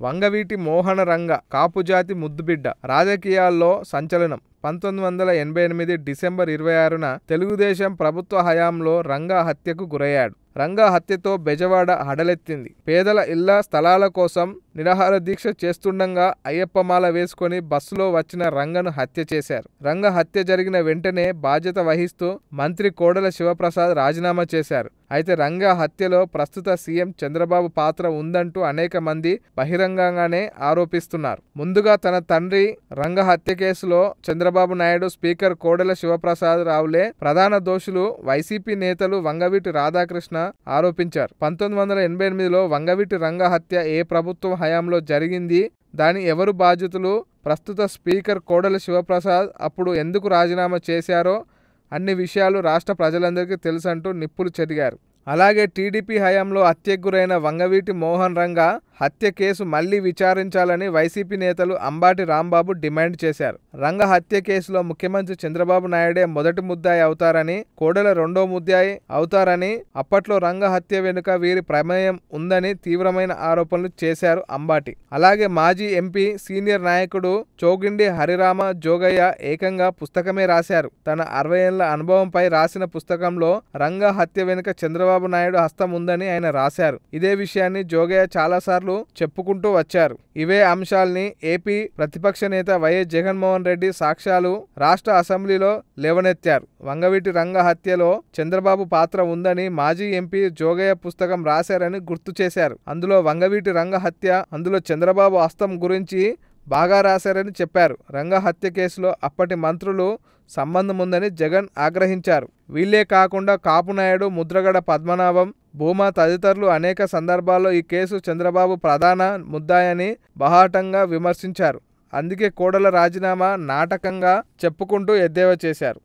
వంగవీటి మోహన రంగ కాపుజాతి ముద్దుబిడ్డ రాజకీయాల్లో సంచలనం. 1988 డిసెంబర్ 26న తెలుగుదేశం ప్రభుత్వ హయాంలో రంగా హత్యకు గురయ్యాడు. రంగా హత్యతో బెజవాడ హడలెత్తింది. పేదల ఇళ్ల స్థలాల కోసం నిరాహార దీక్ష చేస్తుండగా అయ్యప్పమాల వేసుకొని బస్సులో వచ్చిన రంగను హత్య చేశారు. రంగ హత్య జరిగిన వెంటనే బాధ్యత వహిస్తూ మంత్రి కోడెల శివప్రసాద్ రాజీనామా చేశారు. అయితే రంగా హత్యలో ప్రస్తుత సీఎం చంద్రబాబు పాత్ర ఉందంటూ అనేక మంది బహిరంగంగానే ఆరోపిస్తున్నారు. ముందుగా తన తండ్రి రంగ హత్య కేసులో చంద్రబాబు నాయుడు, స్పీకర్ కోడెల శివప్రసాద్ రావులే ప్రధాన దోషులు వైసీపీ నేతలు వంగవీటి రాధాకృష్ణ ఆరోపించారు. 1988లో వంగవీటి రంగ హత్య ఏ ప్రభుత్వం హయాంలో జరిగింది, దాని ఎవరు బాధ్యతలు, ప్రస్తుత స్పీకర్ కోడెల శివప్రసాద్ అప్పుడు ఎందుకు రాజీనామా చేశారో అన్ని విషయాలు రాష్ట్ర ప్రజలందరికీ తెలుసంటూ నిప్పులు చెరిగారు. అలాగే టీడీపీ హయాంలో హత్యకు గురైన వంగవీటి మోహన్ రంగా హత్య కేసు మళ్లీ విచారించాలని వైసీపీ నేతలు అంబాటి రాంబాబు డిమాండ్ చేశారు. రంగ హత్య కేసులో ముఖ్యమంత్రి చంద్రబాబు నాయుడే మొదటి ముద్దాయి అవుతారని, కోడెల రెండో ముద్దాయి అవుతారని, అప్పట్లో రంగ హత్య వెనుక వీరి ప్రమేయం ఉందని తీవ్రమైన ఆరోపణలు చేశారు అంబాటి. అలాగే మాజీ ఎంపీ, సీనియర్ నాయకుడు చోగిండి హరిరామ జోగయ్య ఏకంగా పుస్తకమే రాశారు. తన 60 ఏళ్ల అనుభవంపై రాసిన పుస్తకంలో రంగ హత్య వెనుక చంద్రబాబు నాయుడు హస్తం ఉందని ఆయన రాశారు. ఇదే విషయాన్ని జోగయ్య చాలాసార్లు చెప్పుకుంటూ వచ్చారు. ఇవే అంశాల్ని ఏపీ ప్రతిపక్ష నేత వైఎస్ జగన్మోహన్ రెడ్డి సాక్ష్యాలు రాష్ట్ర అసెంబ్లీలో లేవనెత్తారు. వంగవీటి రంగ హత్యలో చంద్రబాబు పాత్ర ఉందని మాజీ ఎంపీ జోగయ్య పుస్తకం రాశారని గుర్తు చేశారు. అందులో వంగవీటి రంగ హత్య, అందులో చంద్రబాబు హస్తం గురించి బాగా రాశారని చెప్పారు. రంగ హత్య కేసులో అప్పటి మంత్రులు సంబంధం ఉందని జగన్ ఆగ్రహించారు. వీళ్లే కాకుండా కాపునాయుడు, ముద్రగడ పద్మనాభం, భూమా తదితరులు అనేక సందర్భాల్లో ఈ కేసు చంద్రబాబు ప్రధాన ముద్దాయని బాహాటంగా విమర్శించారు. అందుకే కోడెల రాజీనామా నాటకంగా చెప్పుకుంటూ ఎద్దేవా చేశారు.